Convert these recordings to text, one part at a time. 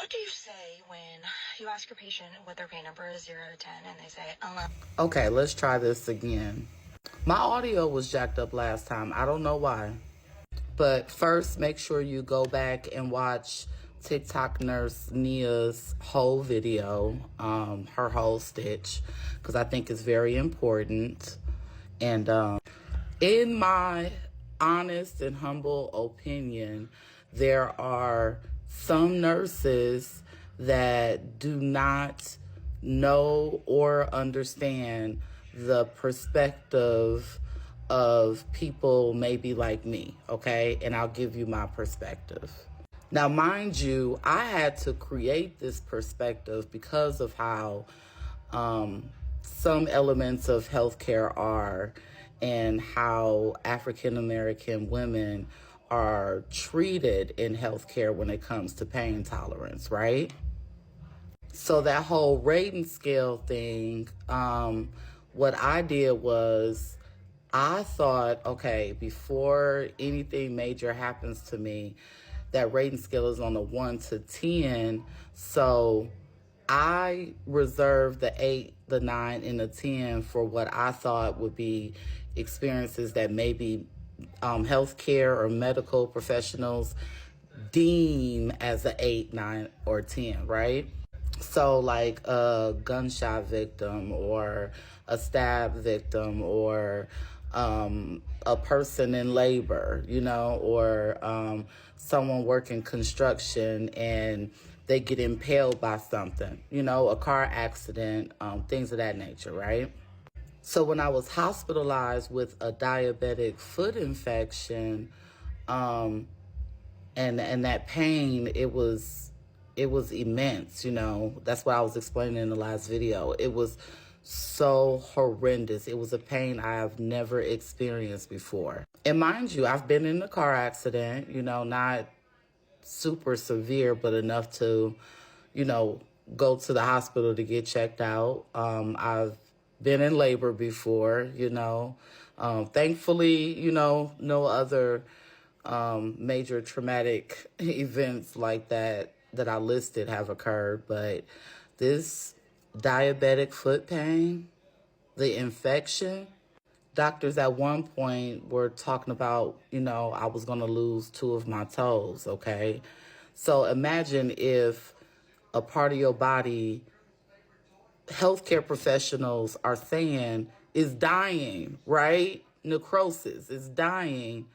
What do you say when you ask your patient what their pain number is 0 to 10 and they say 11? Okay, let's try this again. My audio was jacked up last time. I don't know why. But first, make sure you go back and watch TikTok nurse Nia's whole video, her whole stitch, because I think it's very important. And in my honest and humble opinion, there are some nurses that do not know or understand the perspective of people maybe like me, okay? And I'll give you my perspective. Now, mind you, I had to create this perspective because of how some elements of healthcare are and how African American women are treated in healthcare when it comes to pain tolerance, right? So that whole rating scale thing, what I did was I thought, okay, before anything major happens to me, that rating scale is on a 1 to 10. So I reserved the 8, the 9, and the 10 for what I thought would be experiences that maybe healthcare or medical professionals deem as a 8, 9, or 10, right? So like a gunshot victim or a stab victim or a person in labor, or someone working construction and they get impaled by something, a car accident, things of that nature, right? So when I was hospitalized with a diabetic foot infection, and that pain, it was immense, That's what I was explaining in the last video. It was so horrendous. It was a pain I have never experienced before. And mind you, I've been in a car accident, not super severe, but enough to, go to the hospital to get checked out. I've been in labor before, thankfully, no other major traumatic events like that I listed have occurred. But this diabetic foot pain, the infection, doctors at one point were talking about, I was going to lose 2 of my toes, okay? So imagine if a part of your body, healthcare professionals are saying is dying, right? Necrosis is dying.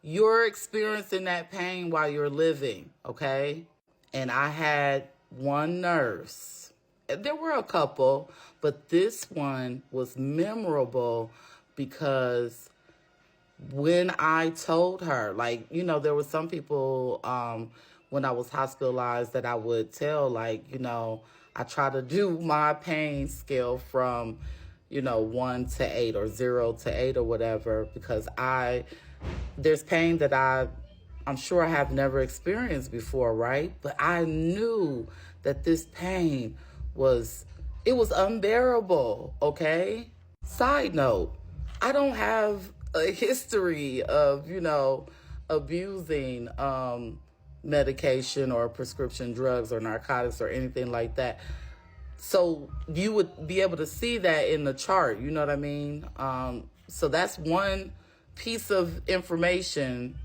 You're experiencing that pain while you're living, okay? And I had one nurse. There were a couple, but this one was memorable because when I told her, there were some people when I was hospitalized that I would tell, I try to do my pain scale from, 1 to 8 or 0 to 8 or whatever, because there's pain that I'm sure I have never experienced before, right? But I knew that this pain was unbearable, okay? Side note, I don't have a history of, abusing medication or prescription drugs or narcotics or anything like that. So you would be able to see that in the chart, you know what I mean? So that's one piece of information,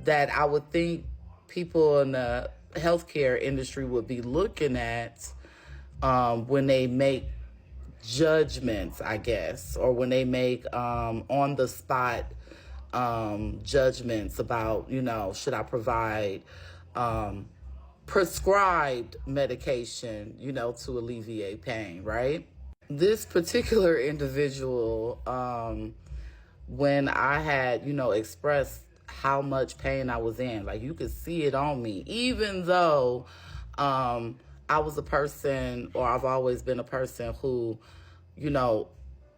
that I would think people in the healthcare industry would be looking at when they make judgments, I guess, or when they make on the spot judgments about, should I provide prescribed medication, to alleviate pain, right? This particular individual, when I had, expressed how much pain I was in, you could see it on me, even though I was a person, or I've always been a person who, you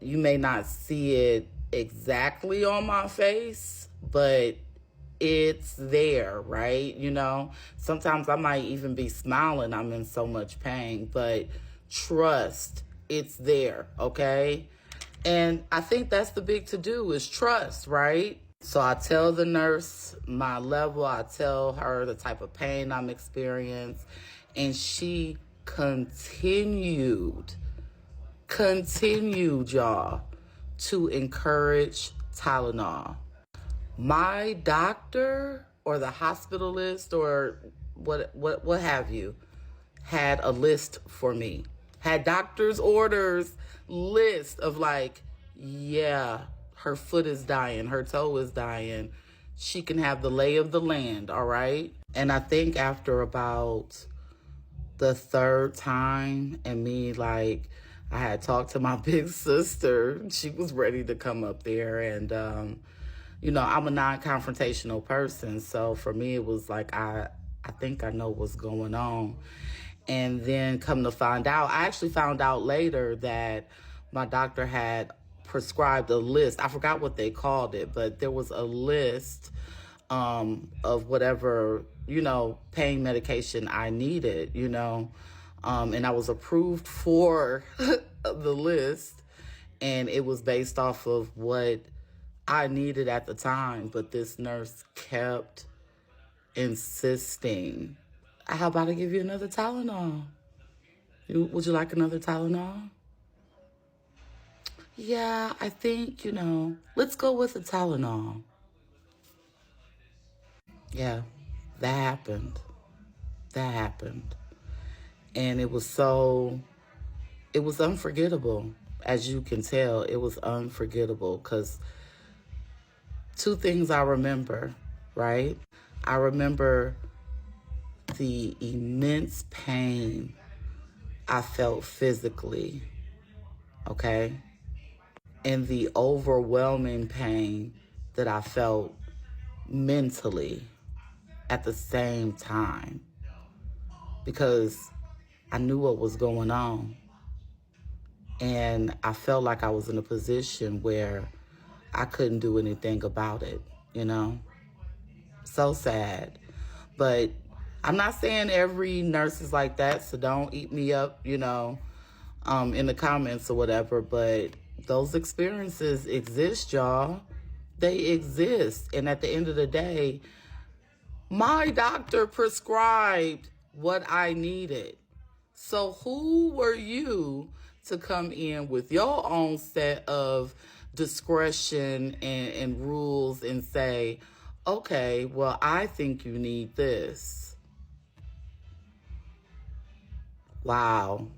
may not see it exactly on my face, but it's there, right? Sometimes I might even be smiling. I'm in so much pain, but trust, it's there, okay? And I think that's the big to do is trust, right? So I tell the nurse my level, I tell her the type of pain I'm experiencing, and she continued, y'all, to encourage Tylenol. My doctor or the hospitalist or what have you had a list for me. Had doctor's orders list of like, yeah, her foot is dying, her toe is dying. She can have the lay of the land, all right? And I think after about the third time and me, like, I had talked to my big sister. She was ready to come up there. And, I'm a non-confrontational person. So for me, it was like, I think I know what's going on. And then come to find out, I actually found out later that my doctor had prescribed a list. I forgot what they called it, but there was a list of whatever, pain medication I needed, and I was approved for the list, and it was based off of what I needed at the time. But this nurse kept insisting, how about I give you another Tylenol? Would you like another Tylenol? Yeah, I think, let's go with the Tylenol. Yeah, that happened. That happened. And it was unforgettable. As you can tell, it was unforgettable because two things I remember, right? I remember the immense pain I felt physically, okay? And the overwhelming pain that I felt mentally at the same time, because I knew what was going on. And I felt like I was in a position where I couldn't do anything about it, So sad. But I'm not saying every nurse is like that, so don't eat me up, in the comments or whatever. But those experiences exist, y'all. They exist. And at the end of the day, my doctor prescribed what I needed. So who were you to come in with your own set of discretion and rules and say, okay, well, I think you need this? Wow.